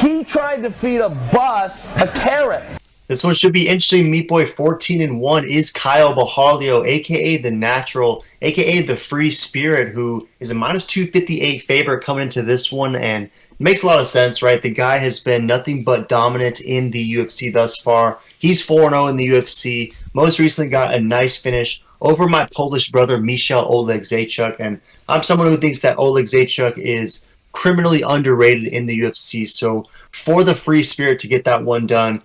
He tried to feed a bus a carrot. This one should be interesting. Meat Boy 14-1 is Caio Borralho, aka the Natural, aka the Free Spirit, who is a -258 favorite coming into this one, and it makes a lot of sense, right? The guy has been nothing but dominant in the UFC thus far. He's 4-0 in the UFC. Most recently got a nice finish over my Polish brother Michał Oleg Zaczuk, and I'm someone who thinks that Oleg Zaczuk is criminally underrated in the UFC. So for the Free Spirit to get that one done,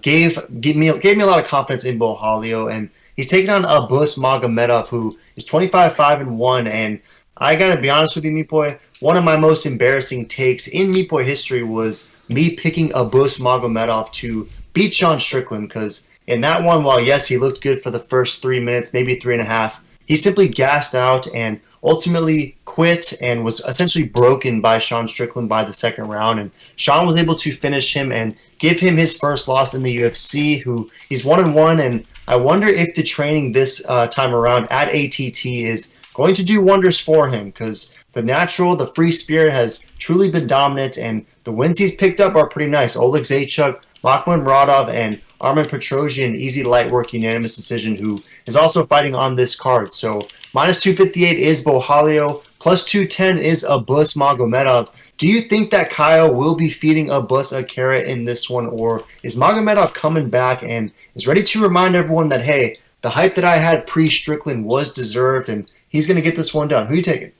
gave me a lot of confidence in Borralho, and he's taking on Abus Magomedov, who is 25-5-1. And I gotta be honest with you, Meat Boy, one of my most embarrassing takes in Meat Boy history was me picking Abus Magomedov to beat Sean Strickland, because in that one, while yes, he looked good for the first 3 minutes, maybe 3.5, he simply gassed out and ultimately quit and was essentially broken by Sean Strickland by the second round. And Sean was able to finish him and give him his first loss in the UFC, who he's 1-1. And I wonder if the training this time around at ATT is going to do wonders for him, because the Natural, the Free Spirit, has truly been dominant, and the wins he's picked up are pretty nice. Oleg Zaczuk, Makhmudradov, and Armen Petrosian, easy light work unanimous decision, who is also fighting on this card. So -258 is Borralho, +210 is Abus Magomedov. Do you think that Caio will be feeding Abus a carrot in this one, or is Magomedov coming back and is ready to remind everyone that, hey, the hype that I had pre-Strickland was deserved, and he's going to get this one done? Who are you taking?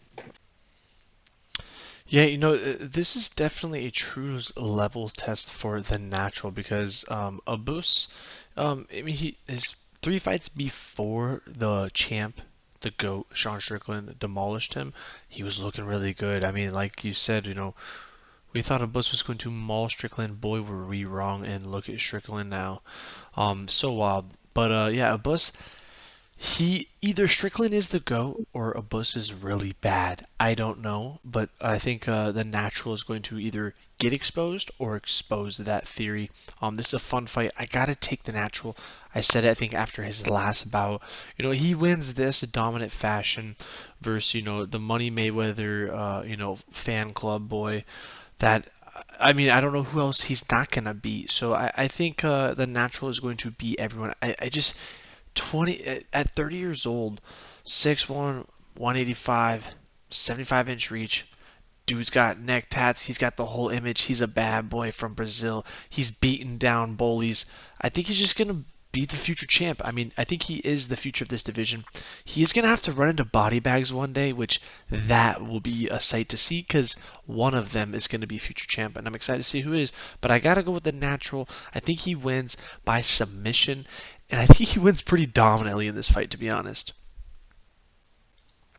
Yeah, you know, this is definitely a true level test for the Natural, because Abus, I mean, his 3 fights before the champ, the GOAT, Sean Strickland, demolished him, he was looking really good. I mean, like you said, you know, we thought Abus was going to maul Strickland. Boy, were we wrong, and look at Strickland now. So wild. But yeah, Abus, either Strickland is the GOAT or Abus is really bad. I don't know, but I think the Natural is going to either get exposed or expose that theory. This is a fun fight. I gotta take the Natural. I said it, I think, after his last bout. You know, he wins this dominant fashion versus, you know, the Money Mayweather, you know, fan club boy. That, I mean, I don't know who else he's not gonna beat. So I think the Natural is going to beat everyone. I just at 30 years old, 6'1", 185, 75-inch reach. Dude's got neck tats. He's got the whole image. He's a bad boy from Brazil. He's beating down bullies. I think he's just going to be the future champ. I mean, I think he is the future of this division. He is going to have to run into body bags one day, which that will be a sight to see, because one of them is going to be future champ, and I'm excited to see who it is. But I got to go with the Natural. I think he wins by submission, and I think he wins pretty dominantly in this fight, to be honest.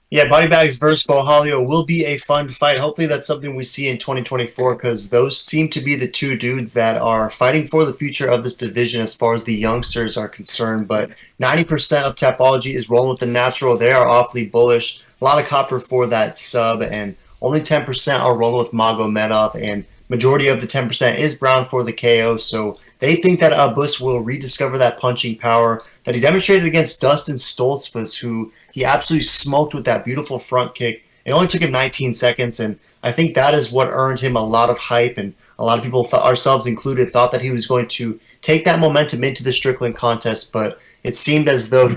Yeah, Body Bags versus Borralho will be a fun fight. Hopefully that's something we see in 2024, because those seem to be the two dudes that are fighting for the future of this division as far as the youngsters are concerned. But 90% of Tapology is rolling with the Natural. They are awfully bullish. A lot of copper for that sub, and only 10% are rolling with Magomedov, and majority of the 10% is Brown for the KO. So they think that Abus will rediscover that punching power that he demonstrated against Dustin Stoltzfus, who he absolutely smoked with that beautiful front kick. It only took him 19 seconds, and I think that is what earned him a lot of hype, and a lot of people, ourselves included, thought that he was going to take that momentum into the Strickland contest, but it seemed as though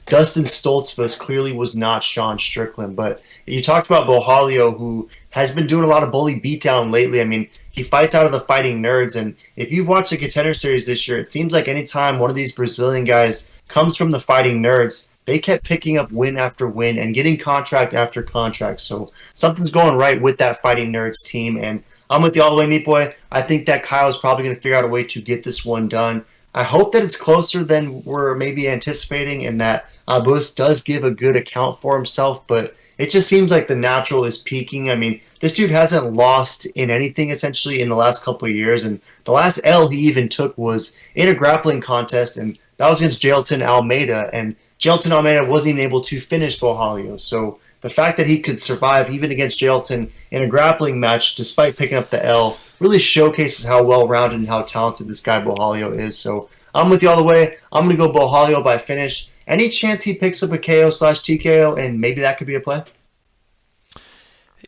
Dustin Stoltzfus clearly was not Sean Strickland. But you talked about Borralho, who has been doing a lot of bully beatdown lately. I mean, he fights out of the Fighting Nerds, and if you've watched the Contender Series this year, it seems like anytime one of these Brazilian guys comes from the Fighting Nerds, they kept picking up win after win and getting contract after contract. So something's going right with that Fighting Nerds team, and I'm with you all the way, Meat Boy. I think that Kyle's probably going to figure out a way to get this one done. I hope that it's closer than we're maybe anticipating, and that Abus does give a good account for himself, but it just seems like the Natural is peaking. I mean, this dude hasn't lost in anything essentially in the last couple of years, and the last L he even took was in a grappling contest, and that was against Jailton Almeida, and Jailton Almeida wasn't even able to finish Borralho. So the fact that he could survive even against Jailton in a grappling match despite picking up the L really showcases how well-rounded and how talented this guy Borralho is. So I'm with you all the way. I'm going to go Borralho by finish. Any chance he picks up a KO/TKO, and maybe that could be a play?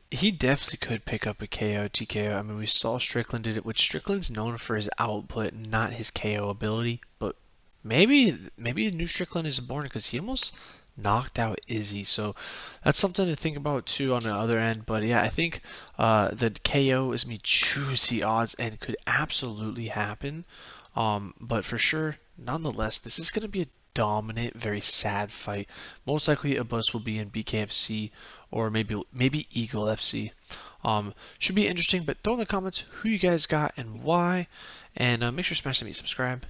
He definitely could pick up a KO, TKO. I mean, we saw Strickland did it, which Strickland's known for his output, not his KO ability. But maybe a new Strickland is born because he almost knocked out Izzy. So that's something to think about too on the other end. But yeah, I think the KO is me juicy odds and could absolutely happen. But for sure, nonetheless, this is going to be a dominant, very sad fight. Most likely, Abus will be in BKFC or maybe Eagle FC. Should be interesting, but throw in the comments who you guys got and why, and make sure to smash that subscribe.